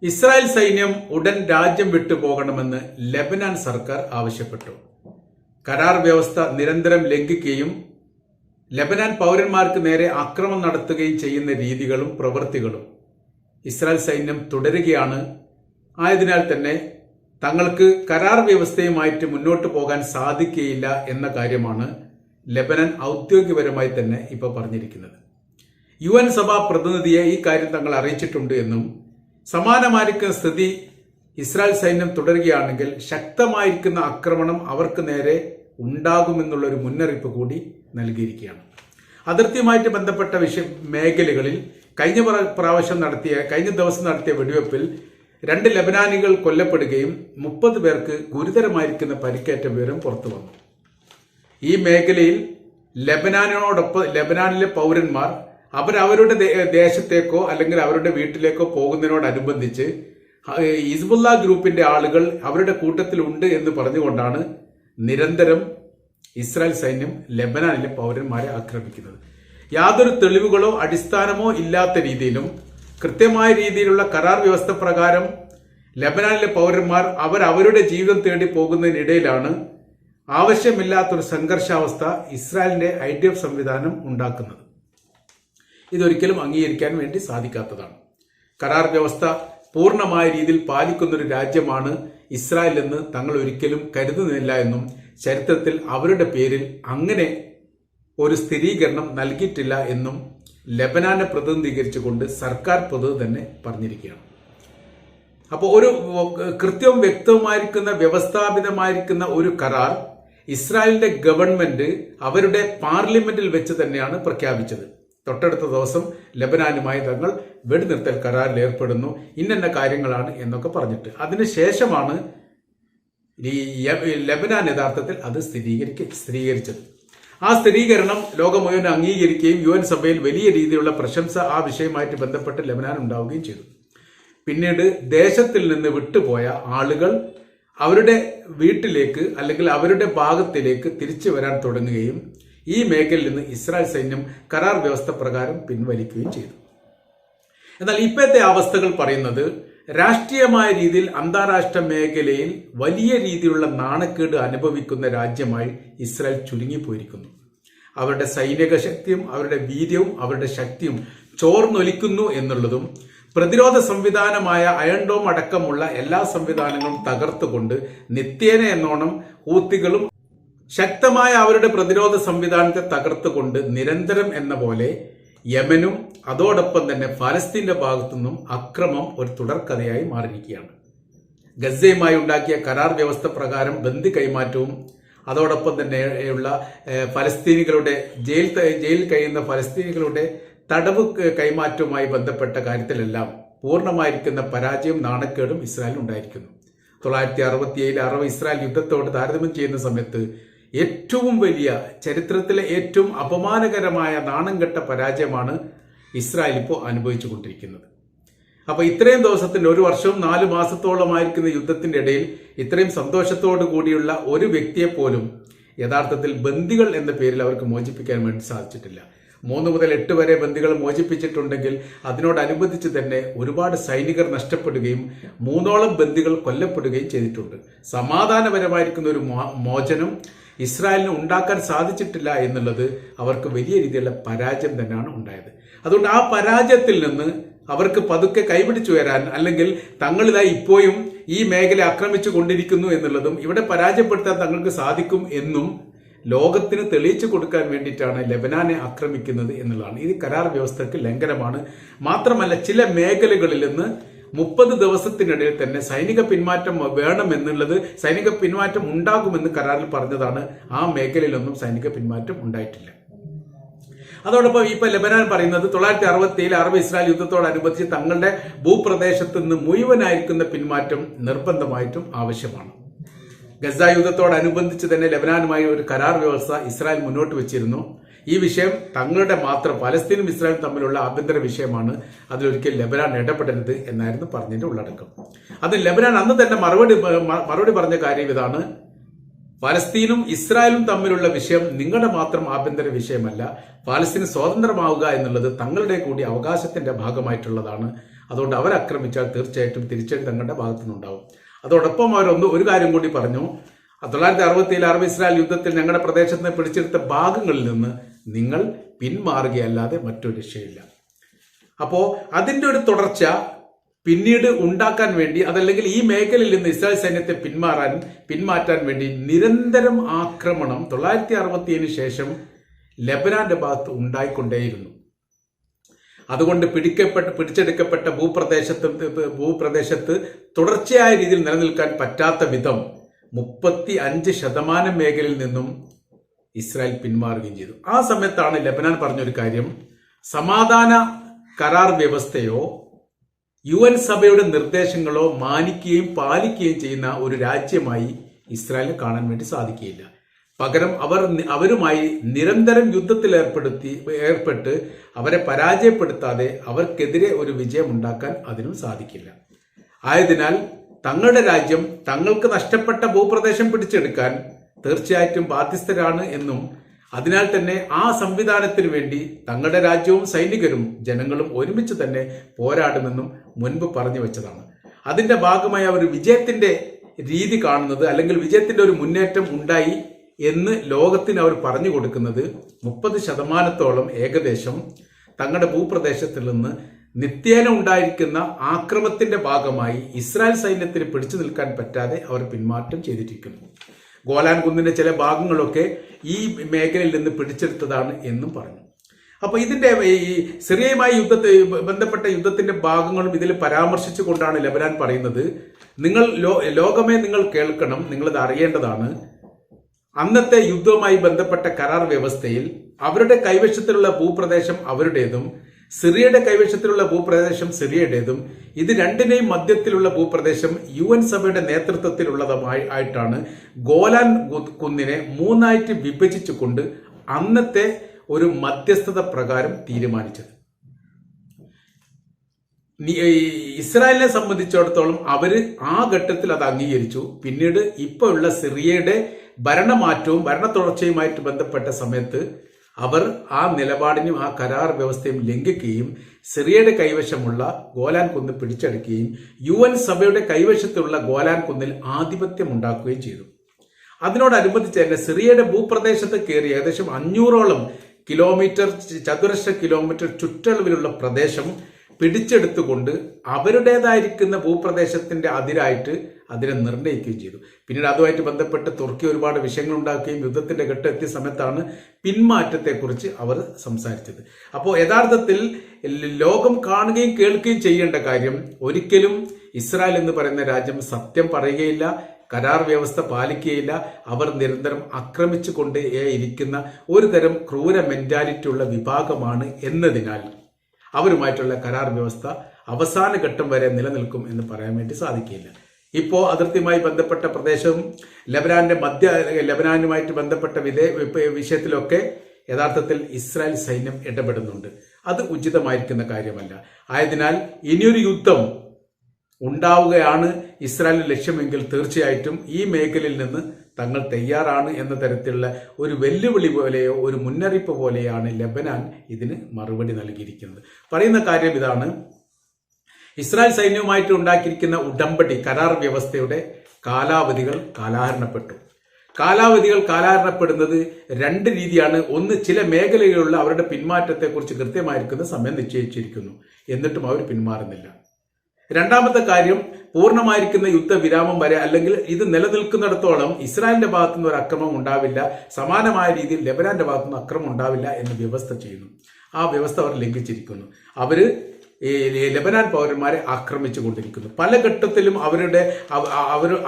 Israel സൈന്യം ഉടൻ രാജ്യം വിട്ടുപോകണമെന്ന് ലെബനാൻ സർക്കാർ ആവശ്യപ്പെട്ടു. കരാർ വ്യവസ്ഥ നിരന്തരം ലംഘിക്കുകയും ലെബനാൻ പൗരന്മാർക്ക് നേരെ ആക്രമണം നടത്തുകയും ചെയ്യുന്ന രീതികളും പ്രവൃത്തികളും ഇസ്രായേൽ സൈന്യം തുടരുകയാണ്. ആയതിനാൽ തന്നെ തങ്ങൾക്ക് കരാർ വ്യവസ്ഥയുമായിട്ട് മുന്നോട്ട് പോകാൻ സാധിക്കുകയില്ല എന്ന കാര്യമാണ് ലെബനാൻ ഔദ്യോഗികപരമായി തന്നെ ഇപ്പോൾ പറഞ്ഞിരിക്കുന്നത്. UN സഭാ പ്രതിനിധിയെ ഈ കാര്യം തങ്ങൾ അറിയിച്ചിട്ടുണ്ട് എന്നും സമാനമായിരിക്കുന്ന സ്ഥിതി ഇസ്രായേൽ സൈന്യം തുടരുകയാണെങ്കിൽ ശക്തമായിരിക്കുന്ന ആക്രമണം അവർക്ക് നേരെ ഉണ്ടാകുമെന്നുള്ള ഒരു മുന്നറിയിപ്പ് കൂടി നൽകിയിരിക്കുകയാണ്. അതിർത്തിയുമായിട്ട് ബന്ധപ്പെട്ട മേഖലകളിൽ കഴിഞ്ഞ ദിവസം നടത്തിയ വെടിവെപ്പിൽ 2 ലെബനാനികൾ കൊല്ലപ്പെടുകയും 30 പേർക്ക് ഗുരുതരമായിരിക്കുന്ന പരിക്കേറ്റ വിവരം പുറത്തു വന്നു. ഈ മേഖലയിൽ ലെബനാനിലെ പൗരന്മാർ അവരവരുടെ ദേശത്തേക്കോ അല്ലെങ്കിൽ അവരുടെ വീട്ടിലേക്കോ പോകുന്നതിനോടനുബന്ധിച്ച് ഹിസ്ബുള്ള ഗ്രൂപ്പിന്റെ ആളുകൾ അവരുടെ കൂട്ടത്തിലുണ്ട് എന്ന് പറഞ്ഞുകൊണ്ടാണ് നിരന്തരം ഇസ്രായേൽ സൈന്യം ലെബനാനിലെ പൗരന്മാരെ ആക്രമിക്കുന്നത്. യാതൊരു തെളിവുകളോ അടിസ്ഥാനമോ ഇല്ലാത്ത രീതിയിലും കൃത്യമായ രീതിയിലുള്ള കരാർ വ്യവസ്ഥ പ്രകാരം ലെബനാനിലെ പൗരന്മാർ അവരുടെ ജീവിതം തേടി പോകുന്നതിനിടയിലാണ് ആവശ്യമില്ലാത്തൊരു സംഘർഷാവസ്ഥ ഇസ്രായേലിന്റെ IDF സംവിധാനം ഉണ്ടാക്കുന്നത്. ഇതൊരിക്കലും അംഗീകരിക്കാൻ വേണ്ടി സാധിക്കാത്തതാണ്. കരാർ വ്യവസ്ഥ പൂർണ്ണമായ രീതിയിൽ പാലിക്കുന്നൊരു രാജ്യമാണ് ഇസ്രായേൽ എന്ന് തങ്ങൾ ഒരിക്കലും കരുതുന്നില്ല എന്നും ചരിത്രത്തിൽ അവരുടെ പേരിൽ അങ്ങനെ ഒരു സ്ഥിരീകരണം നൽകിയിട്ടില്ല എന്നും ലെബനാനെ പ്രതിനിധീകരിച്ചുകൊണ്ട് സർക്കാർ പൊതുവെ തന്നെ പറഞ്ഞിരിക്കുകയാണ്. അപ്പോൾ ഒരു കൃത്യവും വ്യക്തവുമായിരിക്കുന്ന വ്യവസ്ഥാപിതമായിരിക്കുന്ന ഒരു കരാർ ഇസ്രായേലിന്റെ ഗവൺമെന്റ് അവരുടെ പാർലമെന്റിൽ വെച്ച് തന്നെയാണ് പ്രഖ്യാപിച്ചത്. തൊട്ടടുത്ത ദിവസം ലെബനാനുമായി തങ്ങൾ വെടിനിർത്തൽ കരാറിൽ ഏർപ്പെടുന്നു, ഇന്ന കാര്യങ്ങളാണ് എന്നൊക്കെ പറഞ്ഞിട്ട് അതിനുശേഷമാണ് ഈ ലെബനാൻ യഥാർത്ഥത്തിൽ അത് സ്ഥിരീകരിച്ചത്. ആ സ്ഥിരീകരണം ലോകം മുഴുവൻ അംഗീകരിക്കുകയും UN സഭയിൽ വലിയ രീതിയിലുള്ള പ്രശംസ ആ വിഷയമായിട്ട് ബന്ധപ്പെട്ട് ലെബനാൻ ഉണ്ടാവുകയും ചെയ്തു. പിന്നീട് ദേശത്തിൽ നിന്ന് വിട്ടുപോയ ആളുകൾ അവരുടെ വീട്ടിലേക്ക് അല്ലെങ്കിൽ അവരുടെ ഭാഗത്തിലേക്ക് തിരിച്ചു വരാൻ തുടങ്ങുകയും ഈ മേഖലയിൽ നിന്ന് ഇസ്രായേൽ സൈന്യം കരാർ വ്യവസ്ഥ പ്രകാരം പിൻവലിക്കുകയും ചെയ്തു. എന്നാൽ ഇപ്പോഴത്തെ അവസ്ഥകൾ പറയുന്നത് രാഷ്ട്രീയമായ രീതിയിൽ അന്താരാഷ്ട്ര മേഖലയിൽ വലിയ രീതിയിലുള്ള നാണക്കേട് അനുഭവിക്കുന്ന രാജ്യമായി ഇസ്രായേൽ ചുരുങ്ങിപ്പോയിരിക്കുന്നു. അവരുടെ സൈനിക ശക്തിയും അവരുടെ വീര്യവും അവരുടെ ശക്തിയും ചോർന്നൊലിക്കുന്നു എന്നുള്ളതും പ്രതിരോധ സംവിധാനമായ അയൺ ഡോം അടക്കമുള്ള എല്ലാ സംവിധാനങ്ങളും തകർത്തുകൊണ്ട് നിത്യേന എന്നോണം ഹൂത്തികളും ശക്തമായ അവരുടെ പ്രതിരോധ സംവിധാനത്തെ തകർത്തുകൊണ്ട് നിരന്തരം എന്ന പോലെ യമനും അതോടൊപ്പം തന്നെ ഫലസ്തീന്റെ ഭാഗത്തുനിന്നും അക്രമം ഒരു തുടർക്കഥയായി മാറിയിരിക്കുകയാണ്. ഗസയുമായി ഉണ്ടാക്കിയ കരാർ വ്യവസ്ഥ പ്രകാരം ബന്ദി കൈമാറ്റവും അതോടൊപ്പം തന്നെയുള്ള ഫലസ്തീനികളുടെ ജയിലിൽ കഴിയുന്ന ഫലസ്തീനികളുടെ തടവ് കൈമാറ്റവുമായി ബന്ധപ്പെട്ട കാര്യത്തിലെല്ലാം പൂർണ്ണമായിരിക്കുന്ന പരാജയം നാണക്കേടും ഇസ്രായേലിൽ ഉണ്ടായിരിക്കുന്നു. 1967 അറബ് ഇസ്രായേൽ യുദ്ധത്തോട് താരതമ്യം ചെയ്യുന്ന സമയത്ത് ഏറ്റവും വലിയ ചരിത്രത്തിലെ ഏറ്റവും അപമാനകരമായ നാണംകെട്ട പരാജയമാണ് ഇസ്രായേൽ ഇപ്പോൾ അനുഭവിച്ചു കൊണ്ടിരിക്കുന്നത്. അപ്പൊ ഇത്രയും ദിവസത്തിന്റെ 1 വർഷവും 4 മാസത്തോളമായിരിക്കുന്ന യുദ്ധത്തിന്റെ ഇടയിൽ ഇത്രയും സന്തോഷത്തോടു കൂടിയുള്ള ഒരു വ്യക്തിയെ പോലും യഥാർത്ഥത്തിൽ ബന്ദികൾ എന്ന പേരിൽ അവർക്ക് മോചിപ്പിക്കാൻ വേണ്ടി സാധിച്ചിട്ടില്ല. 3 മുതൽ 8 വരെ ബന്ദികൾ മോചിപ്പിച്ചിട്ടുണ്ടെങ്കിൽ അതിനോടനുബന്ധിച്ച് തന്നെ ഒരുപാട് സൈനികർ നഷ്ടപ്പെടുകയും 3ഓളം ബന്ദികൾ കൊല്ലപ്പെടുകയും ചെയ്തിട്ടുണ്ട്. സമാധാനപരമായിരിക്കുന്ന ഒരു മോചനം ഇസ്രായേലിന് ഉണ്ടാക്കാൻ സാധിച്ചിട്ടില്ല എന്നുള്ളത് അവർക്ക് വലിയ രീതിയിലുള്ള പരാജയം തന്നെയാണ് ഉണ്ടായത്. അതുകൊണ്ട് ആ പരാജയത്തിൽ നിന്ന് അവർക്ക് പതുക്കെ കൈപിടിച്ചു വരാൻ അല്ലെങ്കിൽ തങ്ങളിതായി ഇപ്പോഴും ഈ മേഖല ആക്രമിച്ചു കൊണ്ടിരിക്കുന്നു എന്നുള്ളതും ഇവിടെ പരാജയപ്പെടുത്താൻ തങ്ങൾക്ക് സാധിക്കും എന്നും ലോകത്തിന് തെളിയിച്ചു കൊടുക്കാൻ വേണ്ടിയിട്ടാണ് ലെബനാനെ ആക്രമിക്കുന്നത് എന്നുള്ളതാണ്. ഇത് കരാർ വ്യവസ്ഥയ്ക്ക് ലംഘനമാണ്. മാത്രമല്ല ചില മേഖലകളിൽ നിന്ന് 30 ദിവസത്തിനിടയിൽ തന്നെ സൈനിക പിന്മാറ്റം വേണമെന്നുള്ളത് സൈനിക പിന്മാറ്റം ഉണ്ടാകുമെന്ന് കരാറിൽ പറഞ്ഞതാണ്. ആ മേഖലയിലൊന്നും സൈനിക പിന്മാറ്റം ഉണ്ടായിട്ടില്ല. അതോടൊപ്പം ഇപ്പൊ ലെബനാൻ പറയുന്നത് 1967 അറബ് ഇസ്രായേൽ യുദ്ധത്തോടനുബന്ധിച്ച് തങ്ങളുടെ ഭൂപ്രദേശത്ത് നിന്ന് മുഴുവനായിരിക്കുന്ന പിന്മാറ്റം നിർബന്ധമായിട്ടും ആവശ്യമാണ്. ഗസ യുദ്ധത്തോടനുബന്ധിച്ച് തന്നെ ലെബനാനുമായി ഒരു കരാർ വ്യവസ്ഥ ഇസ്രായേൽ മുന്നോട്ട് വെച്ചിരുന്നു. ഈ വിഷയം തങ്ങളുടെ മാത്രം ഫലസ്തീനും ഇസ്രായേലും തമ്മിലുള്ള ആഭ്യന്തര വിഷയമാണ്, അതിലൊരിക്കൽ ലെബനാൻ ഇടപെടരുത് എന്നായിരുന്നു പറഞ്ഞതിന്റെ ഉള്ളടക്കം. അത് ലെബനാൻ അന്ന് തന്നെ മറുപടി പറഞ്ഞ കാര്യം ഇതാണ്: ഫലസ്തീനും ഇസ്രായേലും തമ്മിലുള്ള വിഷയം നിങ്ങളുടെ മാത്രം ആഭ്യന്തര വിഷയമല്ല. ഫലസ്തീൻ സ്വതന്ത്രമാവുക എന്നുള്ളത് തങ്ങളുടെ കൂടി അവകാശത്തിന്റെ ഭാഗമായിട്ടുള്ളതാണ്. അതുകൊണ്ട് അവരാക്രമിച്ചാൽ തീർച്ചയായിട്ടും തിരിച്ചടി തങ്ങളുടെ ഭാഗത്തു നിന്നുണ്ടാവും. അതോടൊപ്പം ഒരു കാര്യം കൂടി പറഞ്ഞു. 1967 അറബ് ഇസ്രായേൽ യുദ്ധത്തിൽ ഞങ്ങളുടെ പ്രദേശത്ത് നിന്ന് പിടിച്ചെടുത്ത ഭാഗങ്ങളിൽ നിന്ന് നിങ്ങൾ പിന്മാറുകയല്ലാതെ മറ്റൊരു രക്ഷയില്ല. അപ്പോൾ അതിന്റെ ഒരു തുടർച്ച പിന്നീട് ഉണ്ടാക്കാൻ വേണ്ടി, അതല്ലെങ്കിൽ ഈ മേഖലയിൽ നിന്ന് ഇസ്രായേൽ സൈന്യത്തെ പിന്മാറ്റാൻ വേണ്ടി നിരന്തരം ആക്രമണം 1967 ശേഷം ലെബനാന്റെ ഭാഗത്ത് ഉണ്ടായിക്കൊണ്ടേയിരുന്നു. അതുകൊണ്ട് പിടിച്ചെടുക്കപ്പെട്ട ഭൂപ്രദേശത്ത് തുടർച്ചയായ രീതിയിൽ നിലനിൽക്കാൻ പറ്റാത്ത വിധം 35% മേഖലയിൽ നിന്നും ഇസ്രായേൽ പിന്മാറുകയും ചെയ്തു. ആ സമയത്താണ് ലെബനാൻ പറഞ്ഞൊരു കാര്യം, സമാധാന കരാർ വ്യവസ്ഥയോ UN സഭയുടെ നിർദ്ദേശങ്ങളോ മാനിക്കുകയും പാലിക്കുകയും ചെയ്യുന്ന ഒരു രാജ്യമായി ഇസ്രായേലിനെ കാണാൻ വേണ്ടി സാധിക്കുകയില്ല. പകരം അവരുമായി നിരന്തരം യുദ്ധത്തിൽ ഏർപ്പെട്ട് അവരെ പരാജയപ്പെടുത്താതെ അവർക്കെതിരെ ഒരു വിജയമുണ്ടാക്കാൻ അതിനും സാധിക്കില്ല. ആയതിനാൽ തങ്ങളുടെ രാജ്യം തങ്ങൾക്ക് നഷ്ടപ്പെട്ട ഭൂപ്രദേശം പിടിച്ചെടുക്കാൻ തീർച്ചയായിട്ടും ബാധ്യസ്ഥരാണ് എന്നും അതിനാൽ തന്നെ ആ സംവിധാനത്തിന് വേണ്ടി തങ്ങളുടെ രാജ്യവും സൈനികരും ജനങ്ങളും ഒരുമിച്ച് തന്നെ പോരാടുമെന്നും മുൻപ് പറഞ്ഞു വെച്ചതാണ്. അതിന്റെ ഭാഗമായി അവർ വിജയത്തിന്റെ രീതി കാണുന്നത്, അല്ലെങ്കിൽ വിജയത്തിന്റെ ഒരു മുന്നേറ്റം ഉണ്ടായി എന്ന് ലോകത്തിന് അവർ പറഞ്ഞു കൊടുക്കുന്നത് 30% ഏകദേശം തങ്ങളുടെ ഭൂപ്രദേശത്തിൽ നിന്ന് നിത്യേന ഉണ്ടായിരിക്കുന്ന ആക്രമത്തിന്റെ ഭാഗമായി ഇസ്രായേൽ സൈന്യത്തിന് പിടിച്ചു നിൽക്കാൻ പറ്റാതെ അവർ പിന്മാറ്റം ചെയ്തിരിക്കുന്നു. ഗോലാൻ കുന്നിന്റെ ചില ഭാഗങ്ങളൊക്കെ ഈ മേഖലയിൽ നിന്ന് പിടിച്ചെടുത്തതാണ് എന്നും പറഞ്ഞു. അപ്പൊ ഇതിന്റെ ഈ സിറിയയുമായി ബന്ധപ്പെട്ട യുദ്ധത്തിന്റെ ഭാഗങ്ങളും ഇതിൽ പരാമർശിച്ചുകൊണ്ടാണ് ലെബനാൻ പറയുന്നത്, ലോകമേ നിങ്ങൾ കേൾക്കണം, നിങ്ങളത് അറിയേണ്ടതാണ്. അന്നത്തെ യുദ്ധവുമായി ബന്ധപ്പെട്ട കരാർ വ്യവസ്ഥയിൽ അവരുടെ കൈവശത്തിലുള്ള ഭൂപ്രദേശം അവരുടേതും സിറിയയുടെ കൈവശത്തിലുള്ള ഭൂപ്രദേശം സിറിയയുടേതും, ഇത് രണ്ടിനെയും മധ്യത്തിലുള്ള ഭൂപ്രദേശം UN സഭയുടെ നേതൃത്വത്തിലുള്ളതുമായിട്ടാണ് ഗോലാൻ കുന്നിനെ 3ആയിട്ട് വിഭജിച്ചുകൊണ്ട് അന്നത്തെ ഒരു മധ്യസ്ഥത പ്രകാരം തീരുമാനിച്ചത്. ഇസ്രായേലിനെ സംബന്ധിച്ചിടത്തോളം അവര് ആ ഘട്ടത്തിൽ അത് അംഗീകരിച്ചു. പിന്നീട് ഇപ്പോൾ ഉള്ള സിറിയയുടെ ഭരണമാറ്റവും ഭരണ തുടർച്ചയുമായിട്ട് ബന്ധപ്പെട്ട സമയത്ത് അവർ ആ നിലപാടിനും ആ കരാർ വ്യവസ്ഥയും ലംഘിക്കുകയും സിറിയയുടെ കൈവശമുള്ള ഗോലാൻ കുന്ന് പിടിച്ചെടുക്കുകയും UN സഭയുടെ കൈവശത്തുള്ള ഗോലാൻ കുന്നിൽ ആധിപത്യം ഉണ്ടാക്കുകയും ചെയ്തു. അതിനോടനുബന്ധിച്ച് തന്നെ സിറിയയുടെ ഭൂപ്രദേശത്ത് കയറി ഏകദേശം 500ഓളം ചതുരശ്ര കിലോമീറ്റർ ചുറ്റളവിലുള്ള പ്രദേശം പിടിച്ചെടുത്തുകൊണ്ട് അവരുടേതായിരിക്കുന്ന ഭൂപ്രദേശത്തിന്റെ അതിരായിട്ട് അതിനെ നിർണ്ണയിക്കുകയും ചെയ്തു. പിന്നീട് അതുമായിട്ട് ബന്ധപ്പെട്ട് തുർക്കി ഒരുപാട് വിഷയങ്ങൾ ഉണ്ടാക്കുകയും യുദ്ധത്തിന്റെ ഘട്ടം എത്തിയ സമയത്താണ് പിന്മാറ്റത്തെക്കുറിച്ച് അവർ സംസാരിച്ചത്. അപ്പോൾ യഥാർത്ഥത്തിൽ ലോകം കാണുകയും കേൾക്കുകയും ചെയ്യേണ്ട കാര്യം, ഒരിക്കലും ഇസ്രായേൽ എന്ന് പറയുന്ന രാജ്യം സത്യം പറയുകയില്ല, കരാർ വ്യവസ്ഥ പാലിക്കുകയില്ല. അവർ നിരന്തരം ആക്രമിച്ചു കൊണ്ടേ ഇരിക്കുന്ന ഒരു തരം ക്രൂര മെന്റാലിറ്റി ഉള്ള വിഭാഗമാണ് എന്നതിനാൽ അവരുമായിട്ടുള്ള കരാർ വ്യവസ്ഥ അവസാന ഘട്ടം വരെ നിലനിൽക്കും എന്ന് പറയാൻ വേണ്ടി സാധിക്കില്ല. ഇപ്പോൾ അതിർത്തിയുമായി ബന്ധപ്പെട്ട പ്രദേശവും ലെബനാനുമായിട്ട് ബന്ധപ്പെട്ട വിഷയത്തിലൊക്കെ യഥാർത്ഥത്തിൽ ഇസ്രായേൽ സൈന്യം ഇടപെടുന്നുണ്ട്. അത് ഉചിതമായിരിക്കുന്ന കാര്യമല്ല. ആയതിനാൽ ഇനിയൊരു യുദ്ധം ഉണ്ടാവുകയാണ് ഇസ്രായേലിന്റെ ലക്ഷ്യമെങ്കിൽ തീർച്ചയായിട്ടും ഈ മേഖലയിൽ നിന്ന് തങ്ങൾ തയ്യാറാണ് എന്ന തരത്തിലുള്ള ഒരു വെല്ലുവിളി പോലെയോ ഒരു മുന്നറിയിപ്പ് പോലെയാണ് ലെബനാൻ ഇതിന് മറുപടി നൽകിയിരിക്കുന്നത്. പറയുന്ന കാര്യം ഇതാണ്, ഇസ്രായേൽ സൈന്യവുമായിട്ട് ഉണ്ടാക്കിയിരിക്കുന്ന ഉടമ്പടി കരാർ വ്യവസ്ഥയുടെ കാലാവധികൾ കാലഹരണപ്പെട്ടു. കാലാവധികൾ കാലഹരണപ്പെടുന്നത് രണ്ട് രീതിയാണ്. ഒന്ന്, ചില മേഖലകളിലുള്ള അവരുടെ പിന്മാറ്റത്തെക്കുറിച്ച് കൃത്യമായിരിക്കുന്ന സമയം നിശ്ചയിച്ചിരിക്കുന്നു, എന്നിട്ടും അവർ പിന്മാറുന്നില്ല. രണ്ടാമത്തെ കാര്യം, പൂർണ്ണമായിരിക്കുന്ന യുദ്ധവിരാമം വരെ അല്ലെങ്കിൽ ഇത് നിലനിൽക്കുന്നിടത്തോളം ഇസ്രായേലിന്റെ ഭാഗത്തുനിന്ന് ഒരു അക്രമം ഉണ്ടാവില്ല, സമാനമായ രീതിയിൽ ലെബനാന്റെ ഭാഗത്തുനിന്ന് അക്രമം ഉണ്ടാവില്ല എന്ന് വ്യവസ്ഥ ചെയ്യുന്നു. ആ വ്യവസ്ഥ അവർ ലംഘിച്ചിരിക്കുന്നു. അവര് ലെബനാൻ പൗരന്മാരെ ആക്രമിച്ചു കൊണ്ടിരിക്കുന്നു. പല ഘട്ടത്തിലും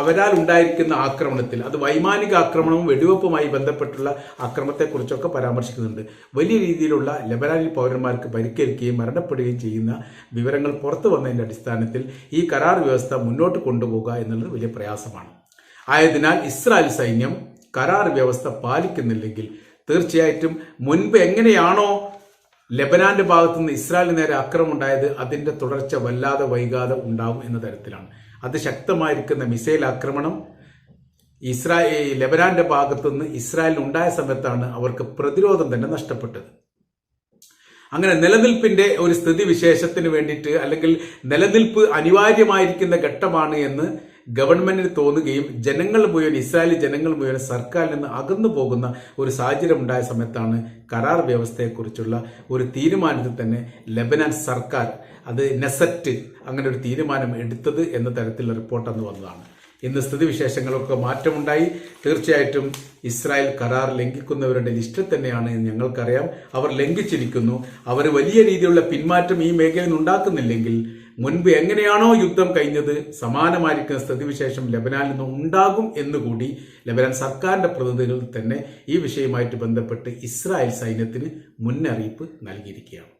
അവരാൽ ഉണ്ടായിരിക്കുന്ന ആക്രമണത്തിൽ, അത് വൈമാനിക ആക്രമണവും വെടിവെപ്പുമായി ബന്ധപ്പെട്ടുള്ള ആക്രമണത്തെക്കുറിച്ചൊക്കെ പരാമർശിക്കുന്നുണ്ട്. വലിയ രീതിയിലുള്ള ലെബനാനിൽ പൗരന്മാർക്ക് പരിക്കേൽക്കുകയും മരണപ്പെടുകയും ചെയ്യുന്ന വിവരങ്ങൾ പുറത്തു വന്നതിന്റെ അടിസ്ഥാനത്തിൽ ഈ കരാർ വ്യവസ്ഥ മുന്നോട്ട് കൊണ്ടുപോകുക എന്നുള്ളത് വലിയ പ്രയാസമാണ്. ആയതിനാൽ ഇസ്രായേൽ സൈന്യം കരാർ വ്യവസ്ഥ പാലിക്കുന്നില്ലെങ്കിൽ തീർച്ചയായിട്ടും മുൻപ് എങ്ങനെയാണോ ലെബനാന്റെ ഭാഗത്തുനിന്ന് ഇസ്രായേലിന് നേരെ ആക്രമണം ഉണ്ടായത്, അതിന്റെ തുടർച്ച വല്ലാതെ വൈകാതെ ഉണ്ടാവും എന്ന തരത്തിലാണ്. അതിശക്തമായിരിക്കുന്ന മിസൈൽ ആക്രമണം ലെബനാന്റെ ഭാഗത്തുനിന്ന് ഇസ്രായേലിന് ഉണ്ടായ സമയത്താണ് അവർക്ക് പ്രതിരോധം തന്നെ നഷ്ടപ്പെട്ടത്. അങ്ങനെ നിലനിൽപ്പിന്റെ ഒരു സ്ഥിതിവിശേഷത്തിന് വേണ്ടിയിട്ട് അല്ലെങ്കിൽ നിലനിൽപ്പ് അനിവാര്യമായിരിക്കുന്ന ഘട്ടമാണ് എന്ന് ഗവൺമെന്റിന് തോന്നുകയും ജനങ്ങൾ മുഴുവൻ ഇസ്രായേലി ജനങ്ങൾ മുഴുവൻ സർക്കാരിൽ നിന്ന് അകന്നു പോകുന്ന ഒരു സാഹചര്യം ഉണ്ടായ സമയത്താണ് കരാർ വ്യവസ്ഥയെക്കുറിച്ചുള്ള ഒരു തീരുമാനത്തിൽ തന്നെ ലെബനാൻ സർക്കാർ അത് നെസറ്റ് അങ്ങനെ ഒരു തീരുമാനം എടുത്തത് എന്ന തരത്തിലുള്ള റിപ്പോർട്ട് അന്ന് വന്നതാണ്. ഇന്ന് സ്ഥിതിവിശേഷങ്ങളൊക്കെ മാറ്റമുണ്ടായി. തീർച്ചയായിട്ടും ഇസ്രായേൽ കരാർ ലംഘിക്കുന്നവരുടെ ലിസ്റ്റിൽ തന്നെയാണ് എന്ന് ഞങ്ങൾക്കറിയാം. അവർ ലംഘിച്ചിരിക്കുന്നു. അവർ വലിയ രീതിയിലുള്ള പിന്മാറ്റം ഈ മേഖലയിൽ ഉണ്ടാക്കുന്നില്ലെങ്കിൽ മുൻപ് എങ്ങനെയാണോ യുദ്ധം കഴിഞ്ഞത് സമാനമായിരിക്കുന്ന സ്ഥിതിവിശേഷം ലബനാനിൽ നിന്ന് ഉണ്ടാകും എന്നുകൂടി ലബനാൻ സർക്കാരിന്റെ പ്രതിനിധികൾ തന്നെ ഈ വിഷയവുമായിട്ട് ബന്ധപ്പെട്ട് ഇസ്രായേൽ സൈന്യത്തിന് മുന്നറിയിപ്പ് നൽകിയിരിക്കുകയാണ്.